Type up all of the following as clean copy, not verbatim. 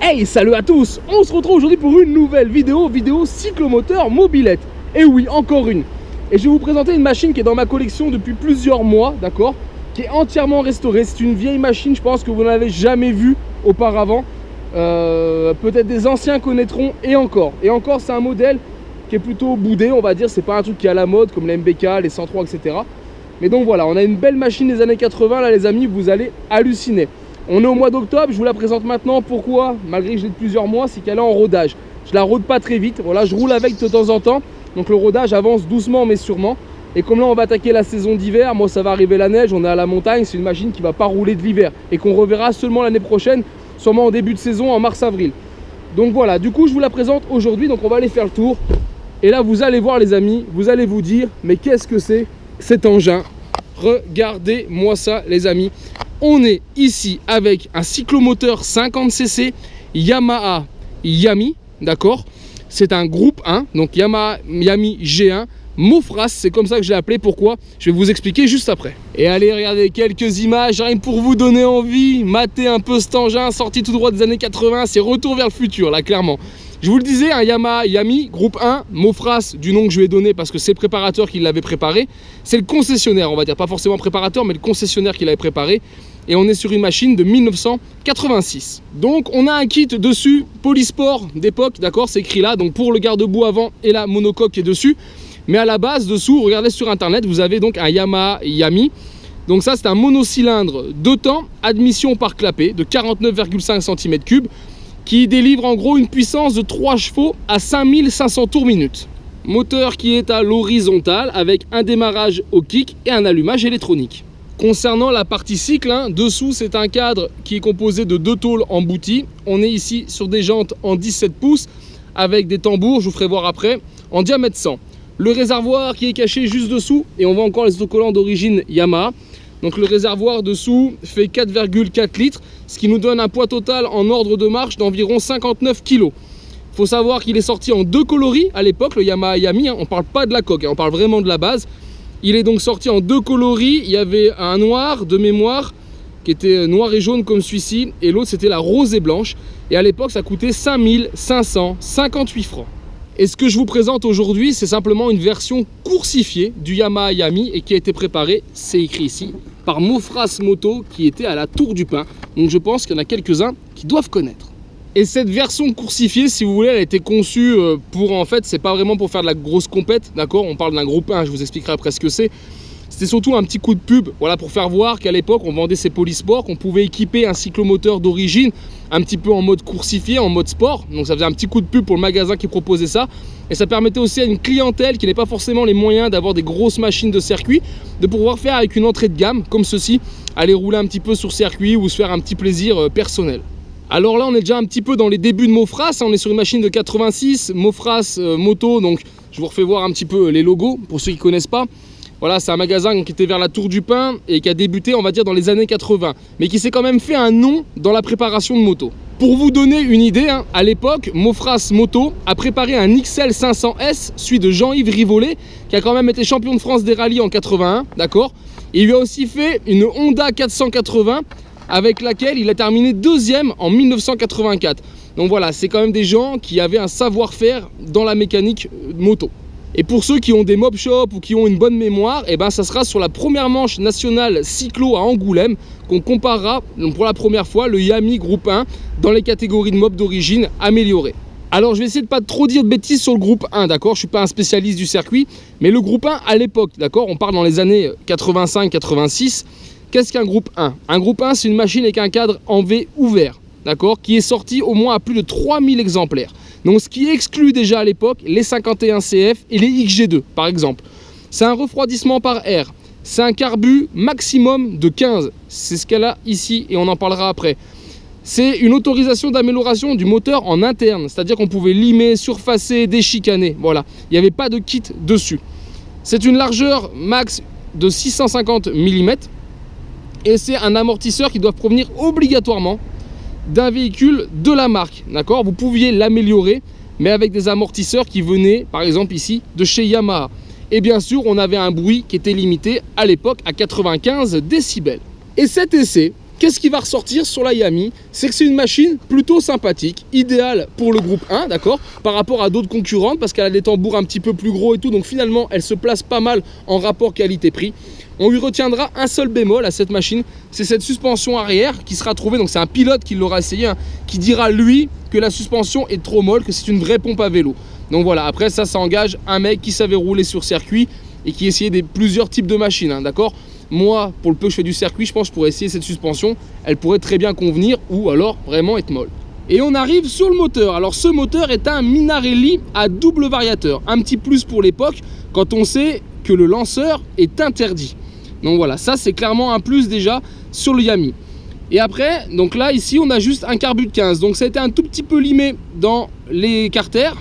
Hey, salut à tous! On se retrouve aujourd'hui pour une nouvelle vidéo cyclomoteur mobilette. Et oui, encore une. Et je vais vous présenter une machine qui est dans ma collection depuis plusieurs mois, d'accord? Qui est entièrement restaurée. C'est une vieille machine, je pense que vous n'avez jamais vue auparavant. Peut-être des anciens connaîtront, et encore. Et encore, c'est un modèle qui est plutôt boudé, on va dire. C'est pas un truc qui est à la mode comme les MBK, les 103, etc. Mais donc voilà, on a une belle machine des années 80, là les amis, vous allez halluciner. On est au mois d'octobre, je vous la présente maintenant. Pourquoi? Malgré que je l'ai de plusieurs mois, c'est qu'elle est en rodage. Je la rôde pas très vite, voilà, je roule avec de temps en temps. Donc le rodage avance doucement mais sûrement. Et comme là on va attaquer la saison d'hiver, moi ça va arriver la neige, on est à la montagne, c'est une machine qui va pas rouler de l'hiver. Et qu'on reverra seulement l'année prochaine, sûrement en début de saison, en mars-avril. Donc voilà, du coup je vous la présente aujourd'hui, donc on va aller faire le tour. Et là vous allez voir les amis, vous allez vous dire, mais qu'est-ce que c'est cet engin? Regardez-moi ça les amis. On est ici avec un cyclomoteur 50cc Yamaha Yami, d'accord? C'est un groupe 1, donc Yamaha Yami G1 Mofras, c'est comme ça que je l'ai appelé. Pourquoi? Je vais vous expliquer juste après. Et allez, regardez quelques images, rien que pour vous donner envie, matez un peu cet engin, sorti tout droit des années 80, c'est retour vers le futur, là, clairement. Je vous le disais, un Yamaha Yami, groupe 1, Mofras, du nom que je lui ai donné parce que c'est le préparateur qui l'avait préparé. C'est le concessionnaire, on va dire, pas forcément préparateur, mais le concessionnaire qui l'avait préparé. Et on est sur une machine de 1986. Donc on a un kit dessus, Polysport d'époque, d'accord, c'est écrit là, donc pour le garde-boue avant et la monocoque qui est dessus. Mais à la base, dessous, regardez sur internet, vous avez donc un Yamaha Yami. Donc ça, c'est un monocylindre 2 temps, admission par clapet de 49,5 cm3, qui délivre en gros une puissance de 3 chevaux à 5500 tours minute. Moteur qui est à l'horizontale avec un démarrage au kick et un allumage électronique. Concernant la partie cycle, dessous c'est un cadre qui est composé de 2 tôles embouties. On est ici sur des jantes en 17 pouces avec des tambours, je vous ferai voir après, en diamètre 100. Le réservoir qui est caché juste dessous, et on voit encore les autocollants d'origine Yamaha. Donc le réservoir dessous fait 4,4 litres, ce qui nous donne un poids total en ordre de marche d'environ 59 kg. Il faut savoir qu'il est sorti en 2 coloris à l'époque, le Yamaha Yami, on ne parle pas de la coque, on parle vraiment de la base. Il est donc sorti en 2 coloris, il y avait un noir de mémoire, qui était noir et jaune comme celui-ci, et l'autre c'était la rose et blanche. Et à l'époque ça coûtait 5558 francs. Et ce que je vous présente aujourd'hui, c'est simplement une version coursifiée du Yamaha Yami et qui a été préparée, c'est écrit ici, par Mofras Moto qui était à la Tour du Pin. Donc je pense qu'il y en a quelques-uns qui doivent connaître. Et cette version coursifiée, si vous voulez, elle a été conçue pour, en fait, c'est pas vraiment pour faire de la grosse compète, d'accord? On parle d'un groupe 1, je vous expliquerai après ce que c'est. C'était surtout un petit coup de pub, voilà, pour faire voir qu'à l'époque, on vendait ces Polysport, qu'on pouvait équiper un cyclomoteur d'origine, un petit peu en mode coursifié, en mode sport. Donc ça faisait un petit coup de pub pour le magasin qui proposait ça. Et ça permettait aussi à une clientèle qui n'avait pas forcément les moyens d'avoir des grosses machines de circuit, de pouvoir faire avec une entrée de gamme, comme ceci, aller rouler un petit peu sur circuit ou se faire un petit plaisir personnel. Alors là, on est déjà un petit peu dans les débuts de Mofras, on est sur une machine de 86, Mofras Moto, donc je vous refais voir un petit peu les logos, pour ceux qui ne connaissent pas. Voilà, c'est un magasin qui était vers la Tour du Pin et qui a débuté, on va dire, dans les années 80, mais qui s'est quand même fait un nom dans la préparation de moto. Pour vous donner une idée, à l'époque, Mofras Moto a préparé un XL 500S, celui de Jean-Yves Rivollet, qui a quand même été champion de France des rallyes en 81, d'accord? Il lui a aussi fait une Honda 480, avec laquelle il a terminé 2e en 1984. Donc voilà, c'est quand même des gens qui avaient un savoir-faire dans la mécanique moto. Et pour ceux qui ont des mob shops ou qui ont une bonne mémoire, et ben ça sera sur la première manche nationale cyclo à Angoulême qu'on comparera pour la première fois le Yami groupe 1 dans les catégories de mob d'origine améliorées. Alors je vais essayer de pas trop dire de bêtises sur le groupe 1, d'accord? Je suis pas un spécialiste du circuit, mais le groupe 1 à l'époque, d'accord? On parle dans les années 85-86. Qu'est-ce qu'un groupe 1? Un groupe 1, c'est une machine avec un cadre en V ouvert, d'accord? Qui est sorti au moins à plus de 3000 exemplaires. Donc ce qui exclut déjà à l'époque les 51 CF et les XG2 par exemple. C'est un refroidissement par air, c'est un carbu maximum de 15, c'est ce qu'elle a ici et on en parlera après. C'est une autorisation d'amélioration du moteur en interne, c'est-à-dire qu'on pouvait limer, surfacer, déchicaner, voilà. Il n'y avait pas de kit dessus. C'est une largeur max de 650 mm et c'est un amortisseur qui doit provenir obligatoirement d'un véhicule de la marque, d'accord? Vous pouviez l'améliorer, mais avec des amortisseurs qui venaient, par exemple ici, de chez Yamaha. Et bien sûr, on avait un bruit qui était limité à l'époque à 95 décibels. Et cet essai, qu'est-ce qui va ressortir sur la Yami? C'est que c'est une machine plutôt sympathique, idéale pour le groupe 1, d'accord, par rapport à d'autres concurrentes, parce qu'elle a des tambours un petit peu plus gros et tout, donc finalement elle se place pas mal en rapport qualité-prix. On lui retiendra un seul bémol à cette machine, c'est cette suspension arrière qui sera trouvée, donc c'est un pilote qui l'aura essayé, hein, qui dira lui que la suspension est trop molle, que c'est une vraie pompe à vélo. Donc voilà, après ça engage un mec qui savait rouler sur circuit et qui essayait plusieurs types de machines, hein, d'accord. Moi, pour le peu que je fais du circuit, je pense que je pourrais essayer cette suspension, elle pourrait très bien convenir ou alors vraiment être molle. Et on arrive sur le moteur. Alors ce moteur est un Minarelli à double variateur, un petit plus pour l'époque quand on sait que le lanceur est interdit. Donc voilà, ça c'est clairement un plus déjà sur le Yami. Et après, donc là ici on a juste un carbu de 15, donc ça a été un tout petit peu limé dans les carters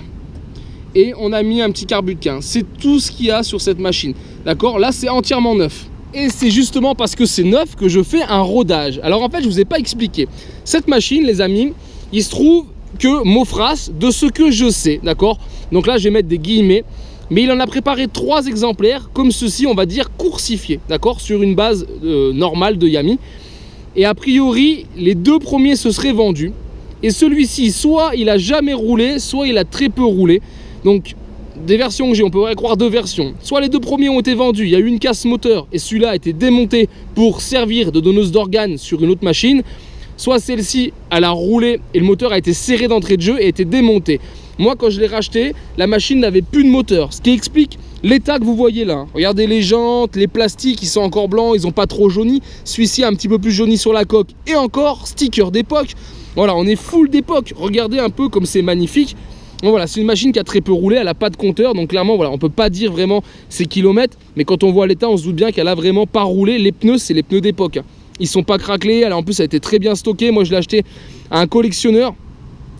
et on a mis un petit carbu de 15. C'est tout ce qu'il y a sur cette machine, d'accord. Là c'est entièrement neuf. Et c'est justement parce que c'est neuf que je fais un rodage. Alors en fait je vous ai pas expliqué. Cette machine les amis, il se trouve que Mofras, de ce que je sais, d'accord, donc là je vais mettre des guillemets, mais il en a préparé 3 exemplaires comme ceci, on va dire coursifiés, d'accord, sur une base normale de Yami. Et a priori les 2 premiers se seraient vendus et celui-ci soit il a jamais roulé, soit il a très peu roulé. Donc des versions que j'ai, on pourrait croire 2 versions. Soit les 2 premiers ont été vendus, il y a eu une casse moteur et celui-là a été démonté pour servir de donneuse d'organes sur une autre machine. Soit celle-ci, elle a roulé et le moteur a été serré d'entrée de jeu et a été démonté. Moi, quand je l'ai racheté, la machine n'avait plus de moteur, ce qui explique l'état que vous voyez là. Regardez les jantes, les plastiques, ils sont encore blancs, ils n'ont pas trop jauni. Celui-ci un petit peu plus jauni sur la coque et encore sticker d'époque. Voilà, on est full d'époque. Regardez un peu comme c'est magnifique. Bon, voilà, c'est une machine qui a très peu roulé, elle n'a pas de compteur, donc clairement voilà, on ne peut pas dire vraiment ses kilomètres, mais quand on voit l'état, on se doute bien qu'elle a vraiment pas roulé. Les pneus, c'est les pneus d'époque, hein. Ils sont pas craquelés, en plus ça a été très bien stocké. Moi je l'ai acheté à un collectionneur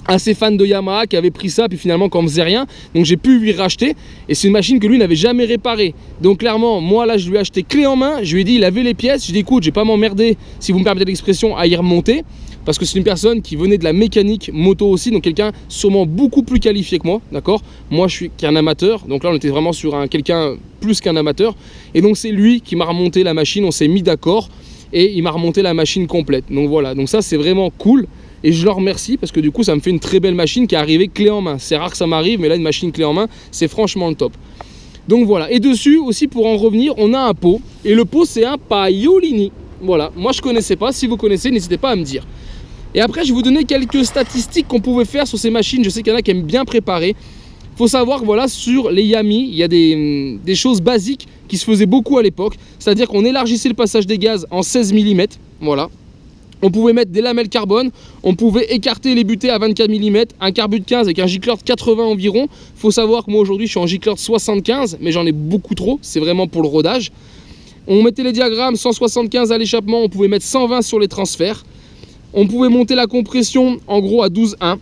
assez fan de Yamaha qui avait pris ça, puis finalement quand on faisait rien, donc j'ai pu lui racheter, et c'est une machine que lui n'avait jamais réparée. Donc clairement, moi là je lui ai acheté clé en main, je lui ai dit, il avait les pièces, je lui ai dit écoute, je vais pas m'emmerder, si vous me permettez l'expression, à y remonter, parce que c'est une personne qui venait de la mécanique moto aussi, donc quelqu'un sûrement beaucoup plus qualifié que moi, d'accord. Moi je suis qu'un amateur, donc là on était vraiment sur quelqu'un plus qu'un amateur, et donc c'est lui qui m'a remonté la machine, on s'est mis d'accord, et il m'a remonté la machine complète. Donc voilà, donc ça c'est vraiment cool. Et je le remercie parce que du coup ça me fait une très belle machine qui est arrivée clé en main. C'est rare que ça m'arrive, mais là une machine clé en main, c'est franchement le top. Donc voilà, et dessus aussi pour en revenir, on a un pot. Et le pot c'est un Paiolini. Voilà, moi je connaissais pas, si vous connaissez n'hésitez pas à me dire. Et après je vais vous donner quelques statistiques qu'on pouvait faire sur ces machines. Je sais qu'il y en a qui aiment bien préparer. Il faut savoir que voilà, sur les Yami, il y a des choses basiques qui se faisaient beaucoup à l'époque. C'est-à-dire qu'on élargissait le passage des gaz en 16 mm, voilà. On pouvait mettre des lamelles carbone, on pouvait écarter les butées à 24 mm, un carbu de 15 avec un gicleur de 80 environ. Il faut savoir que moi aujourd'hui je suis en gicleur de 75, mais j'en ai beaucoup trop, c'est vraiment pour le rodage. On mettait les diagrammes 175 à l'échappement, on pouvait mettre 120 sur les transferts. On pouvait monter la compression en gros à 12,1.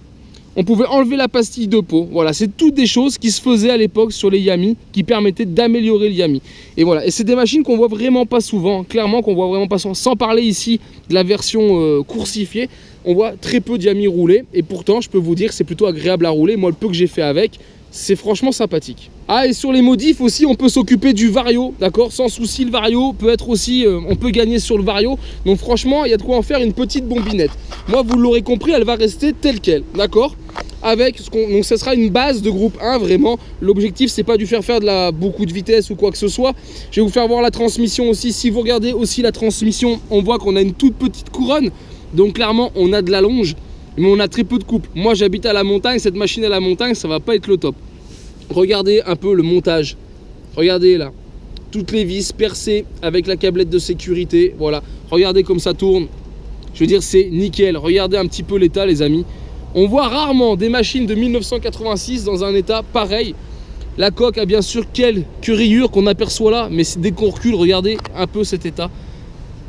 On pouvait enlever la pastille de peau. Voilà, c'est toutes des choses qui se faisaient à l'époque sur les Yami qui permettaient d'améliorer le Yami. Et voilà, et c'est des machines qu'on voit vraiment pas souvent, clairement qu'on voit vraiment pas souvent. Sans parler ici de la version coursifiée, on voit très peu de Yami rouler. Et pourtant, je peux vous dire que c'est plutôt agréable à rouler. Moi, le peu que j'ai fait avec, c'est franchement sympathique. Ah, et sur les modifs aussi, on peut s'occuper du Vario, d'accord, sans souci. Le Vario peut être aussi, on peut gagner sur le Vario. Donc franchement, il y a de quoi en faire une petite bombinette. Moi, vous l'aurez compris, elle va rester telle qu'elle, d'accord. Avec donc ce sera une base de groupe 1, vraiment. L'objectif, c'est pas de faire beaucoup de vitesse ou quoi que ce soit. Je vais vous faire voir la transmission aussi. Si vous regardez aussi la transmission, on voit qu'on a une toute petite couronne. Donc clairement, on a de la longe, mais on a très peu de coupe. Moi, j'habite à la montagne, cette machine à la montagne, ça va pas être le top. Regardez un peu le montage. Regardez là, toutes les vis percées avec la câblette de sécurité. Voilà, regardez comme ça tourne. Je veux dire, c'est nickel. Regardez un petit peu l'état, les amis. On voit rarement des machines de 1986 dans un état pareil. La coque a bien sûr quelques rayures qu'on aperçoit là, mais dès qu'on recule, regardez un peu cet état.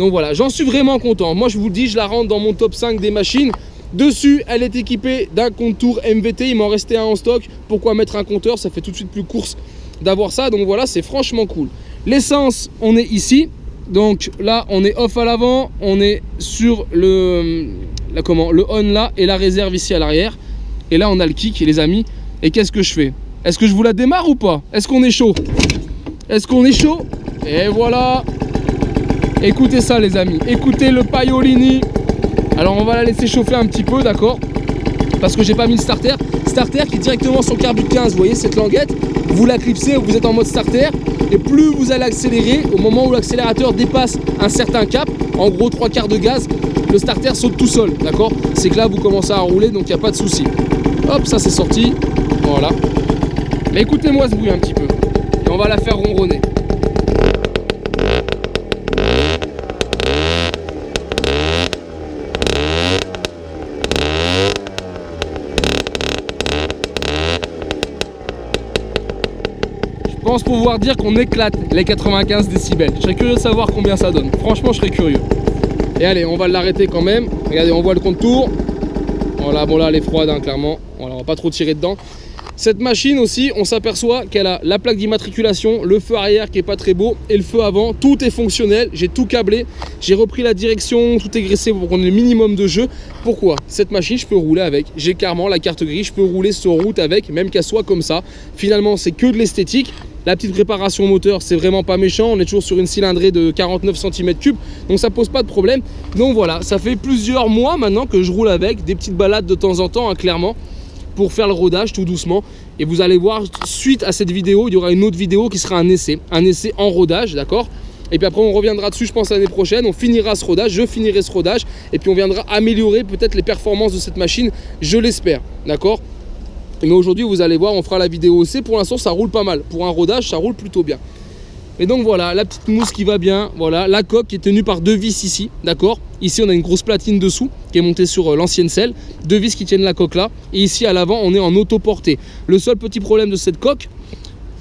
Donc voilà, j'en suis vraiment content. Moi, je vous le dis, je la rentre dans mon top 5 des machines. Dessus, elle est équipée d'un compteur MVT. Il m'en restait un en stock. Pourquoi mettre un compteur? Ça fait tout de suite plus course d'avoir ça. Donc voilà, c'est franchement cool. L'essence, on est ici. Donc là, on est off à l'avant. On est sur le on là et la réserve ici à l'arrière. Et là, on a le kick, les amis. Et qu'est-ce que je fais? Est-ce que je vous la démarre ou pas? Est-ce qu'on est chaud? Est-ce qu'on est chaud? Et voilà. Écoutez ça les amis, écoutez le Paiolini. Alors on va la laisser chauffer un petit peu, d'accord, parce que j'ai pas mis le starter. Starter qui est directement sur carbu 15, vous voyez cette languette, vous la clipsez, vous êtes en mode starter, et plus vous allez accélérer, au moment où l'accélérateur dépasse un certain cap, en gros 3/4 de gaz, le starter saute tout seul, d'accord. C'est que là vous commencez à rouler, donc il n'y a pas de souci. Hop, ça c'est sorti, voilà. Mais écoutez-moi ce bruit un petit peu, et on va la faire ronronner. Je pense pouvoir dire qu'on éclate les 95 décibels. Je serais curieux de savoir combien ça donne. Franchement, je serais curieux. Et allez, on va l'arrêter quand même. Regardez, on voit le compte-tour. Voilà, bon là, elle est froide, hein, clairement. Voilà, on va pas trop tirer dedans. Cette machine aussi, on s'aperçoit qu'elle a la plaque d'immatriculation, le feu arrière qui est pas très beau et le feu avant. Tout est fonctionnel. J'ai tout câblé. J'ai repris la direction. Tout est graissé pour qu'on ait le minimum de jeu. Pourquoi? Cette machine, je peux rouler avec. J'ai carrément la carte grise. Je peux rouler sur route avec, même qu'elle soit comme ça. Finalement, c'est que de l'esthétique. La petite préparation moteur, c'est vraiment pas méchant. On est toujours sur une cylindrée de 49 cm3, donc ça pose pas de problème. Donc voilà, ça fait plusieurs mois maintenant que je roule avec, des petites balades de temps en temps, hein, clairement, pour faire le rodage tout doucement. Et vous allez voir, suite à cette vidéo, il y aura une autre vidéo qui sera un essai en rodage, d'accord. Et puis après, on reviendra dessus, je pense, l'année prochaine. On finira ce rodage, je finirai ce rodage, et puis on viendra améliorer peut-être les performances de cette machine, je l'espère, d'accord. Mais aujourd'hui, vous allez voir, on fera la vidéo aussi. Pour l'instant, ça roule pas mal. Pour un rodage, ça roule plutôt bien. Et donc voilà, la petite mousse qui va bien. Voilà, la coque qui est tenue par deux vis ici, d'accord. Ici, on a une grosse platine dessous qui est montée sur l'ancienne selle. Deux vis qui tiennent la coque là. Et ici, à l'avant, on est en auto-portée. Le seul petit problème de cette coque,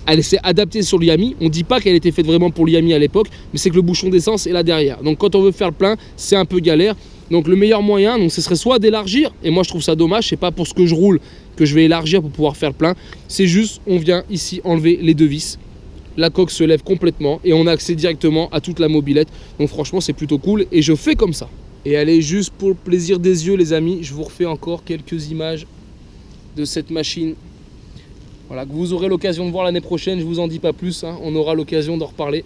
elle s'est adaptée sur l'IAMI. On ne dit pas qu'elle était faite vraiment pour l'IAMI à l'époque, mais c'est que le bouchon d'essence est là derrière. Donc quand on veut faire le plein, c'est un peu galère. Donc le meilleur moyen, donc, ce serait soit d'élargir, et moi je trouve ça dommage, c'est pas pour ce que je roule que je vais élargir pour pouvoir faire le plein, c'est juste, on vient ici enlever les deux vis, la coque se lève complètement, et on a accès directement à toute la mobilette, donc franchement c'est plutôt cool, et je fais comme ça. Et allez, juste pour le plaisir des yeux les amis, je vous refais encore quelques images de cette machine, voilà, que vous aurez l'occasion de voir l'année prochaine, je vous en dis pas plus, hein, on aura l'occasion d'en reparler.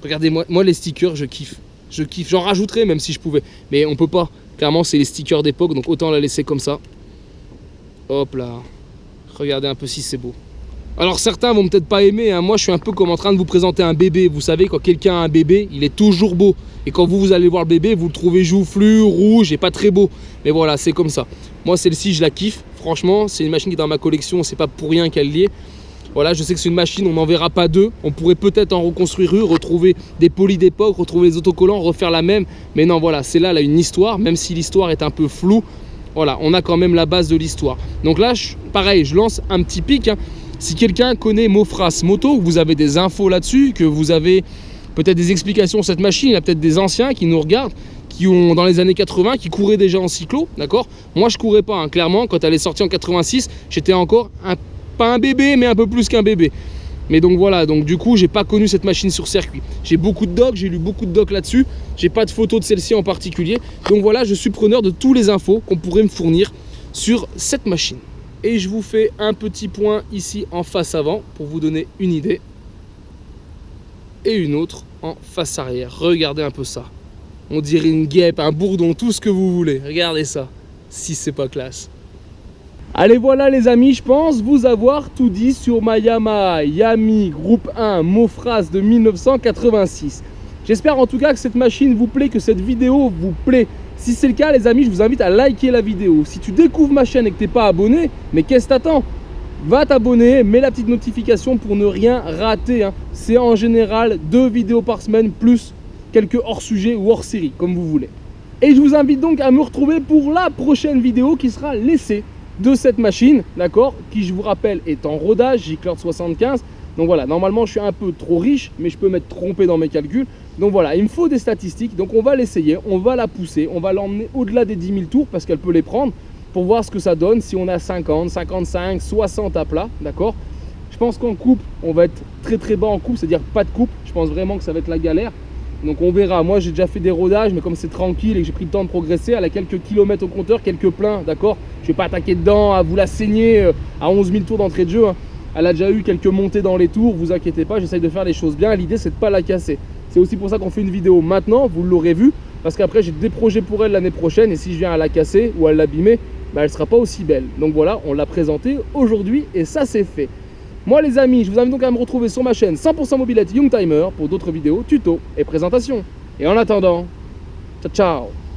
Regardez, moi les stickers, je kiffe. Je kiffe, j'en rajouterais même si je pouvais, mais on peut pas. Clairement, c'est les stickers d'époque, donc autant la laisser comme ça. Hop là, regardez un peu si c'est beau. Alors certains vont peut-être pas aimer, hein. Moi je suis un peu comme en train de vous présenter un bébé. Vous savez, quand quelqu'un a un bébé, il est toujours beau. Et quand vous allez voir le bébé, vous le trouvez joufflu, rouge et pas très beau. Mais voilà, c'est comme ça. Moi celle-ci, je la kiffe. Franchement, c'est une machine qui est dans ma collection, c'est pas pour rien qu'elle y est. Voilà, je sais que c'est une machine, on n'en verra pas deux. On pourrait peut-être en reconstruire une, retrouver des polis d'époque, retrouver les autocollants, refaire la même. Mais non, voilà, c'est là, elle a une histoire, même si l'histoire est un peu floue. Voilà, on a quand même la base de l'histoire. Donc là, pareil, je lance un petit pic, hein. Si quelqu'un connaît Mofras Moto, que vous avez des infos là-dessus, que vous avez peut-être des explications sur cette machine, il y a peut-être des anciens qui nous regardent, qui ont dans les années 80, qui couraient déjà en cyclo, d'accord. Moi, je courais pas, hein. Clairement, quand elle est sortie en 86, j'étais encore pas un bébé, mais un peu plus qu'un bébé. Mais donc voilà, donc du coup, j'ai pas connu cette machine sur circuit. J'ai beaucoup de docs, j'ai lu beaucoup de docs là-dessus. J'ai pas de photos de celle-ci en particulier. Donc voilà, je suis preneur de tous les infos qu'on pourrait me fournir sur cette machine. Et je vous fais un petit point ici en face avant pour vous donner une idée. Et une autre en face arrière. Regardez un peu ça. On dirait une guêpe, un bourdon, tout ce que vous voulez. Regardez ça, si c'est pas classe. Allez, voilà les amis, je pense vous avoir tout dit sur ma Yamaha Yami Groupe 1 Mofras de 1986. J'espère en tout cas que cette machine vous plaît, que cette vidéo vous plaît. Si c'est le cas les amis, je vous invite à liker la vidéo. Si tu découvres ma chaîne et que tu n'es pas abonné, mais qu'est-ce que t'attends? Va t'abonner, mets la petite notification pour ne rien rater, hein. C'est en général 2 vidéos par semaine plus quelques hors-sujet ou hors-série, comme vous voulez. Et je vous invite donc à me retrouver pour la prochaine vidéo qui sera l'essai de cette machine, d'accord, qui je vous rappelle est en rodage, Giclard 75. Donc voilà, normalement je suis un peu trop riche, mais je peux m'être trompé dans mes calculs. Donc voilà, il me faut des statistiques, donc on va l'essayer, on va la pousser, on va l'emmener au-delà des 10 000 tours parce qu'elle peut les prendre pour voir ce que ça donne, si on a 50, 55, 60 à plat, d'accord. Je pense qu'en coupe, on va être très très bas en coupe, c'est-à-dire pas de coupe, je pense vraiment que ça va être la galère. Donc on verra, moi j'ai déjà fait des rodages, mais comme c'est tranquille et que j'ai pris le temps de progresser, elle a quelques kilomètres au compteur, quelques pleins, d'accord. Je vais pas attaquer dedans, à vous la saigner à 11 000 tours d'entrée de jeu, hein. Elle a déjà eu quelques montées dans les tours, vous inquiétez pas, j'essaye de faire les choses bien, l'idée c'est de pas la casser. C'est aussi pour ça qu'on fait une vidéo maintenant, vous l'aurez vu, parce qu'après j'ai des projets pour elle l'année prochaine et si je viens à la casser ou à l'abîmer, bah, elle sera pas aussi belle. Donc voilà, on l'a présentée aujourd'hui et ça c'est fait. Moi les amis, je vous invite donc à me retrouver sur ma chaîne 100% mobilette Youngtimer pour d'autres vidéos, tutos et présentations. Et en attendant, ciao ciao.